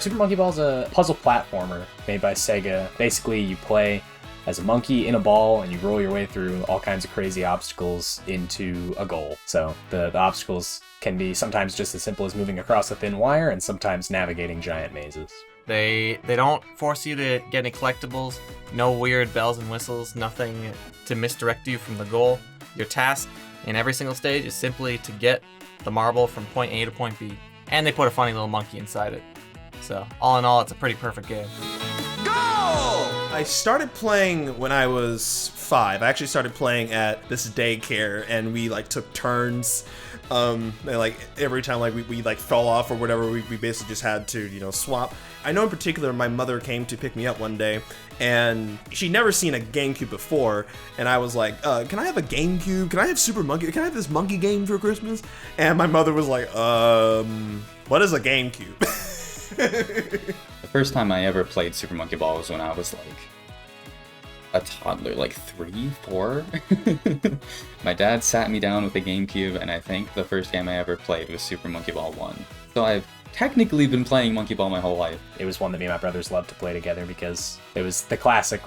Super Monkey Ball is a puzzle platformer made by Sega. Basically, you play as a monkey in a ball and you roll your way through all kinds of crazy obstacles into a goal. So the obstacles can be sometimes just as simple as moving across a thin wire and sometimes navigating giant mazes. They don't force you to get any collectibles, no weird bells and whistles, nothing to misdirect you from the goal. Your task in every single stage is simply to get the marble from point A to point B. And they put a funny little monkey inside it. So all in all, it's a pretty perfect game. I started playing when I was 5. I actually started playing at this daycare, and we took turns. And every time we fell off or whatever, we basically just had to swap. I know in particular my mother came to pick me up one day, and she'd never seen a GameCube before, and I was like, can I have a GameCube? Can I have Super Monkey? Can I have this monkey game for Christmas? And my mother was like, what is a GameCube? The first time I ever played Super Monkey Ball was when I was a toddler, 3, 4. My dad sat me down with a GameCube, and I think the first game I ever played was Super Monkey Ball 1. So I've technically been playing Monkey Ball my whole life. It was one that me and my brothers loved to play together because it was the classic,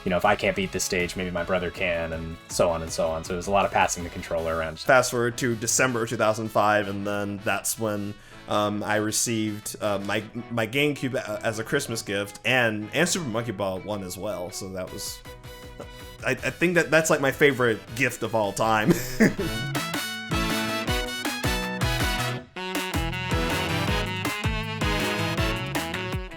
if I can't beat this stage, maybe my brother can, and so on and so on. So it was a lot of passing the controller around. Fast forward to December 2005, and then that's when I received my GameCube as a Christmas gift, and Super Monkey Ball 1 as well. So that was, I think that's my favorite gift of all time.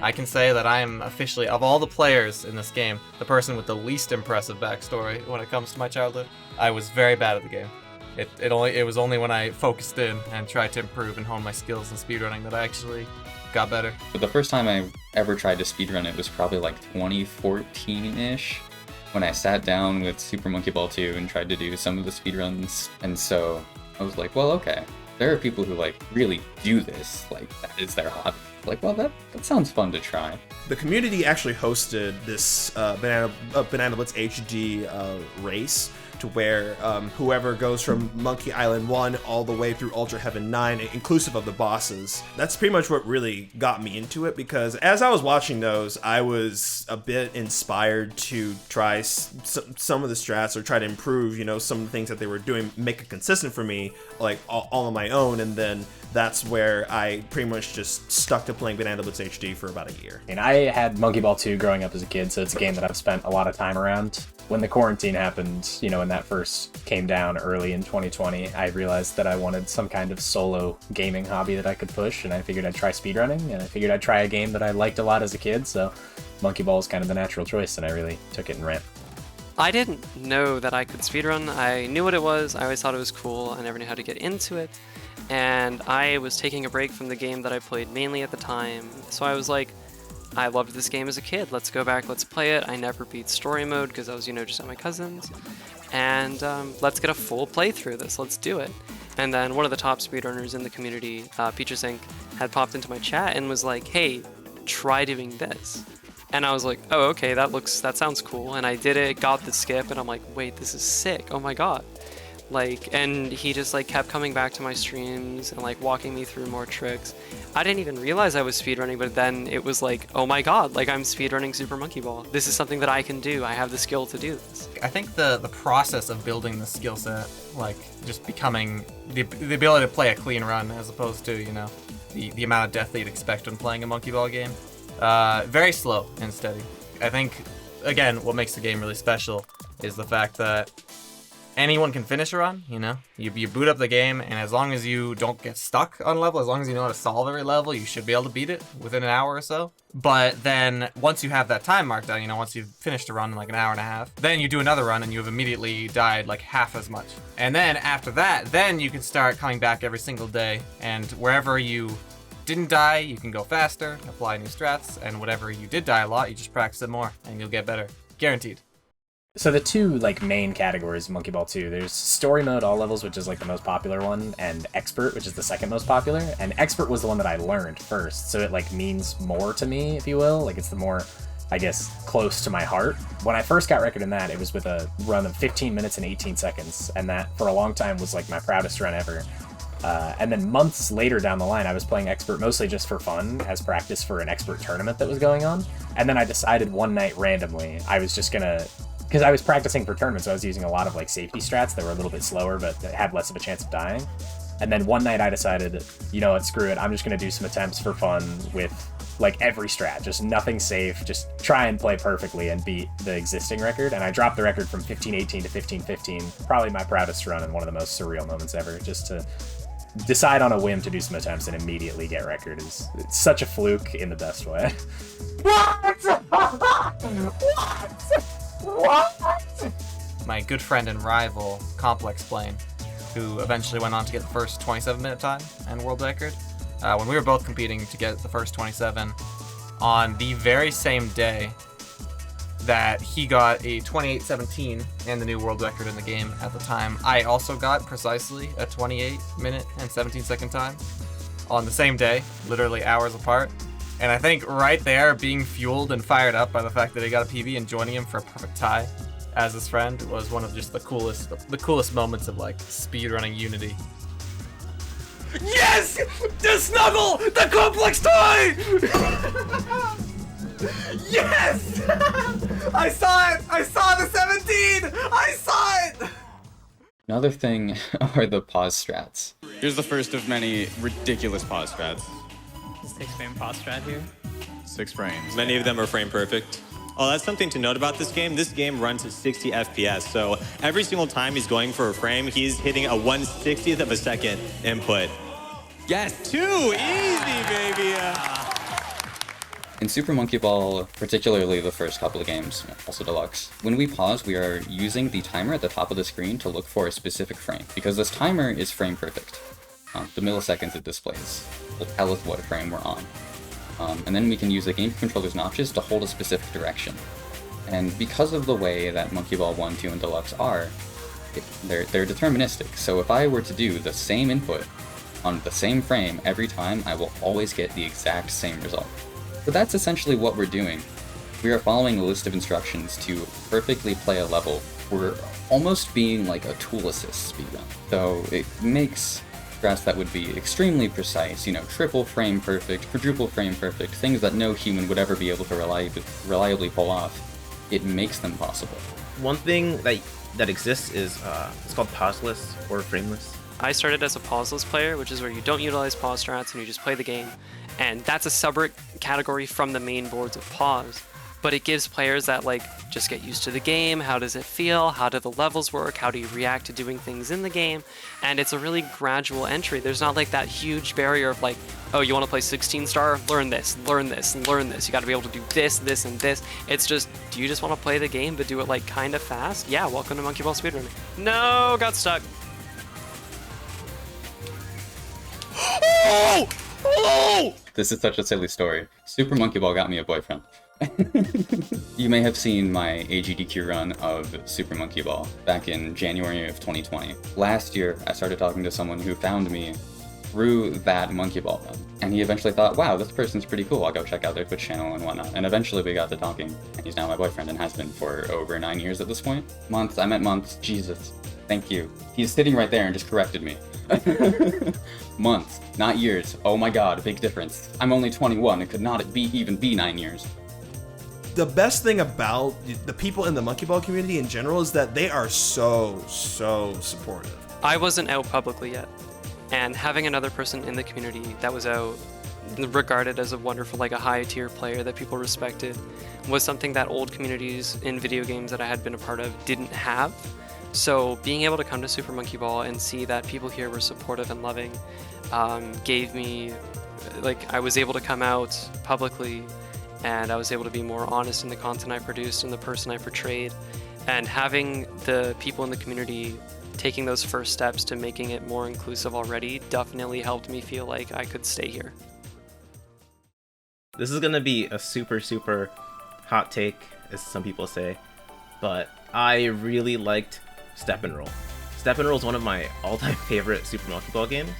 I can say that I am officially, of all the players in this game, the person with the least impressive backstory when it comes to my childhood. I was very bad at the game. It was only when I focused in and tried to improve and hone my skills in speedrunning that I actually got better. But the first time I ever tried to speedrun it was probably 2014-ish, when I sat down with Super Monkey Ball 2 and tried to do some of the speedruns. And so I was like, well, okay, there are people who really do this, that is their hobby. Well, that sounds fun to try. The community actually hosted this Banana Blitz HD race, to where whoever goes from Monkey Island 1 all the way through Ultra Heaven 9, inclusive of the bosses. That's pretty much what really got me into it, because as I was watching those, I was a bit inspired to try some of the strats, or try to improve, some of the things that they were doing, make it consistent for me, all on my own. And then that's where I pretty much just stuck to playing Banana Blitz HD for about a year. And I had Monkey Ball 2 growing up as a kid, so it's a game that I've spent a lot of time around. When the quarantine happened, when that first came down early in 2020, I realized that I wanted some kind of solo gaming hobby that I could push, and I figured I'd try speedrunning, and I figured I'd try a game that I liked a lot as a kid, so Monkey Ball was kind of the natural choice, and I really took it and ran. I didn't know that I could speedrun. I knew what it was, I always thought it was cool, I never knew how to get into it, and I was taking a break from the game that I played mainly at the time, so I was like, I loved this game as a kid, let's go back, let's play it. I never beat story mode because I was, just at my cousin's, and let's get a full playthrough of this, let's do it. And then one of the top speedrunners in the community, Peaches Inc., had popped into my chat and was like, hey, try doing this. And I was like, oh, okay, that sounds cool. And I did it, got the skip, and I'm like, wait, this is sick, oh my god. And he just kept coming back to my streams and walking me through more tricks. I didn't even realize I was speedrunning, but then it was oh my god, I'm speedrunning Super Monkey Ball. This is something that I can do. I have the skill to do this. I think the process of building the skill set, just becoming the ability to play a clean run as opposed to, the amount of death that you'd expect when playing a Monkey Ball game, very slow and steady. I think, again, what makes the game really special is the fact that anyone can finish a run, You boot up the game, and as long as you don't get stuck on a level, as long as you know how to solve every level, you should be able to beat it within an hour or so. But then, once you have that time marked down, once you've finished a run in an hour and a half, then you do another run, and you've immediately died half as much. And then, after that, then you can start coming back every single day, and wherever you didn't die, you can go faster, apply new strats, and whatever you did die a lot, you just practice it more, and you'll get better. Guaranteed. So the two main categories of Monkey Ball 2, there's story mode all levels, which is the most popular one, and expert, which is the second most popular. And expert was the one that I learned first, so it means more to me, if you will. It's the more, I guess, close to my heart. When I first got record in that, it was with a run of 15 minutes and 18 seconds, and that for a long time was my proudest run ever. And then months later down the line, I was playing Expert mostly just for fun, as practice for an Expert tournament that was going on. And then I decided one night randomly, I was just gonna, because I was practicing for tournaments, so I was using a lot of like safety strats that were a little bit slower, but that had less of a chance of dying. And then one night I decided, you know what, screw it, I'm just gonna do some attempts for fun with like every strat, just nothing safe, just try and play perfectly and beat the existing record. And I dropped the record from 15:18 to 15:15, probably my proudest run and one of the most surreal moments ever, just to decide on a whim to do some attempts and immediately get record. It's such a fluke in the best way. What? My good friend and rival, Complex Plane, who eventually went on to get the first 27-minute time and world record. When we were both competing to get the first 27, on the very same day that he got a 28:17 and the new world record in the game at the time, I also got precisely a 28-minute and 17-second time on the same day, literally hours apart. And I think right there, being fueled and fired up by the fact that he got a PB and joining him for a perfect tie as his friend was one of just the coolest moments of like speedrunning unity. Yes! The snuggle! The complex toy! Yes! I saw it! I saw the 17! I saw it! Another thing are the pause strats. Here's the first of many ridiculous pause strats. 6-frame pause strat here. 6 frames. Many of them are frame perfect. Oh, that's something to note about this game. This game runs at 60 FPS, so every single time he's going for a frame, he's hitting a 1/60th of a second input. Yes, too easy, baby. In Super Monkey Ball, particularly the first couple of games, also Deluxe, when we pause, we are using the timer at the top of the screen to look for a specific frame, because this timer is frame perfect. The milliseconds it displays will tell us what frame we're on. And then we can use the game controller's notches to hold a specific direction. And because of the way that Monkey Ball 1, 2, and Deluxe are, they're deterministic. So if I were to do the same input on the same frame every time, I will always get the exact same result. So that's essentially what we're doing. We are following a list of instructions to perfectly play a level. We're almost being like a tool assist speedrun. So it makes strats that would be extremely precise, you know, triple frame perfect, quadruple frame perfect, things that no human would ever be able to reliably pull off. It makes them possible. One thing that exists is it's called pauseless or frameless. I started as a pauseless player, which is where you don't utilize pause strats and you just play the game. And that's a separate category from the main boards of pause. But it gives players that like just get used to the game, how does it feel, how do the levels work, how do you react to doing things in the game, and it's a really gradual entry. There's not like that huge barrier of like, oh, you want to play 16 star, learn this, learn this, and learn this. You got to be able to do this, this, and this. It's just, do you just want to play the game but do it like kind of fast? Yeah, welcome to Monkey Ball Speedrunning. No, got stuck. Oh! Oh! This is such a silly story. Super Monkey Ball got me a boyfriend. You may have seen my AGDQ run of Super Monkey Ball back in January of 2020. Last year, I started talking to someone who found me through that Monkey Ball run. And he eventually thought, wow, this person's pretty cool, I'll go check out their Twitch channel and whatnot. And eventually we got to talking, and he's now my boyfriend and has been for over 9 years at this point. Months, I meant months, Jesus, thank you. He's sitting right there and just corrected me. Months, not years. Oh my god, big difference. I'm only 21, it could not even be 9 years. The best thing about the people in the Monkey Ball community in general is that they are so supportive. I wasn't out publicly yet, and having another person in the community that was out, regarded as a wonderful, like a high tier player that people respected, was something that old communities in video games that I had been a part of didn't have. So being able to come to Super Monkey Ball and see that people here were supportive and loving gave me, like, I was able to come out publicly and I was able to be more honest in the content I produced and the person I portrayed. And having the people in the community taking those first steps to making it more inclusive already definitely helped me feel like I could stay here. This is gonna be a super hot take, as some people say, but I really liked Step and Roll. Step and Roll is one of my all-time favorite Super Monkey Ball games.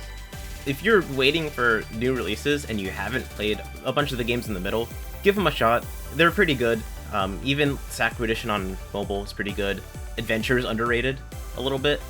If you're waiting for new releases and you haven't played a bunch of the games in the middle, give them a shot. They're pretty good. Even Sakura Edition on mobile is pretty good. Adventure is underrated a little bit.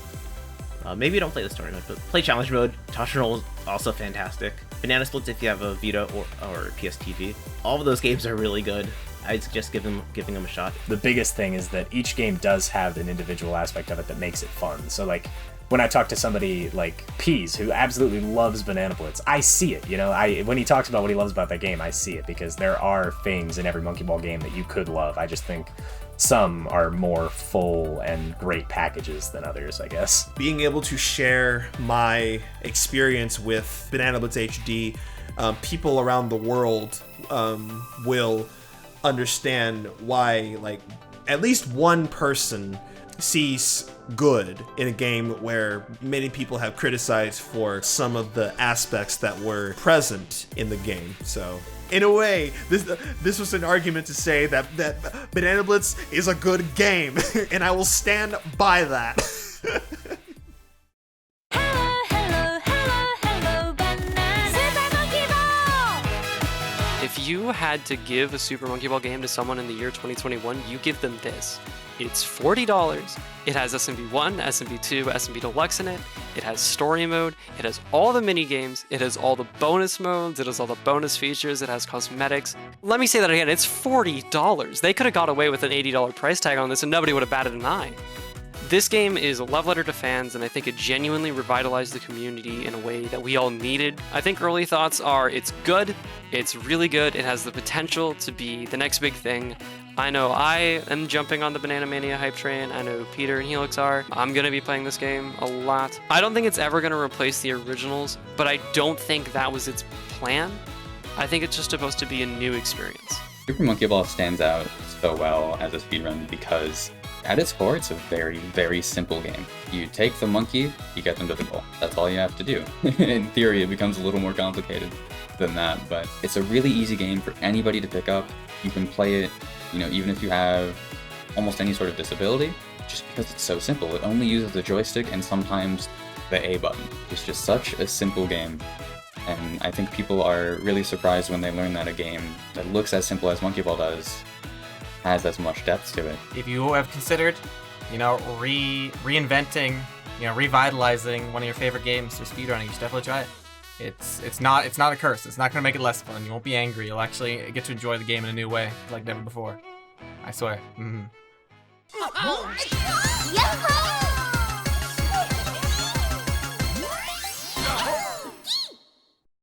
Maybe don't play the story mode, but play challenge mode. Toshin Roll is also fantastic. Banana Splits if you have a Vita or PS TV. All of those games are really good. I'd suggest giving them a shot. The biggest thing is that each game does have an individual aspect of it that makes it fun. So like when I talk to somebody like Peas, who absolutely loves Banana Blitz, I see it, you know? When he talks about what he loves about that game, I see it, because there are things in every Monkey Ball game that you could love. I just think some are more full and great packages than others, I guess. Being able to share my experience with Banana Blitz HD, people around the world will understand why, like, at least one person sees good in a game where many people have criticized for some of the aspects that were present in the game. So in a way, this was an argument to say that Banana Blitz is a good game, and I will stand by that. If you had to give a Super Monkey Ball game to someone in the year 2021, you give them this. It's $40. It has SMB 1, SMB 2, SMB Deluxe in it. It has story mode. It has all the mini games. It has all the bonus modes. It has all the bonus features. It has cosmetics. Let me say that again. It's $40. They could have got away with an $80 price tag on this and nobody would have batted an eye. This game is a love letter to fans, and I think it genuinely revitalized the community in a way that we all needed. I think early thoughts are it's good, it's really good, it has the potential to be the next big thing. I know I am jumping on the Banana Mania hype train. I know Peter and Helix are. I'm going to be playing this game a lot. I don't think it's ever going to replace the originals, but I don't think that was its plan. I think it's just supposed to be a new experience. Super Monkey Ball stands out so well as a speedrun because at its core, it's a very, very simple game. You take the monkey, you get them to the goal. That's all you have to do. In theory, it becomes a little more complicated than that, but it's a really easy game for anybody to pick up. You can play it, you know, even if you have almost any sort of disability, just because it's so simple. It only uses the joystick and sometimes the A button. It's just such a simple game. And I think people are really surprised when they learn that a game that looks as simple as Monkey Ball does has as much depth to it. If you have considered, you know, reinventing, you know, revitalizing one of your favorite games through speedrunning, you should definitely try it. It's not a curse. It's not going to make it less fun. You won't be angry. You'll actually get to enjoy the game in a new way, like never before. I swear. Mm-hmm. Yahoo!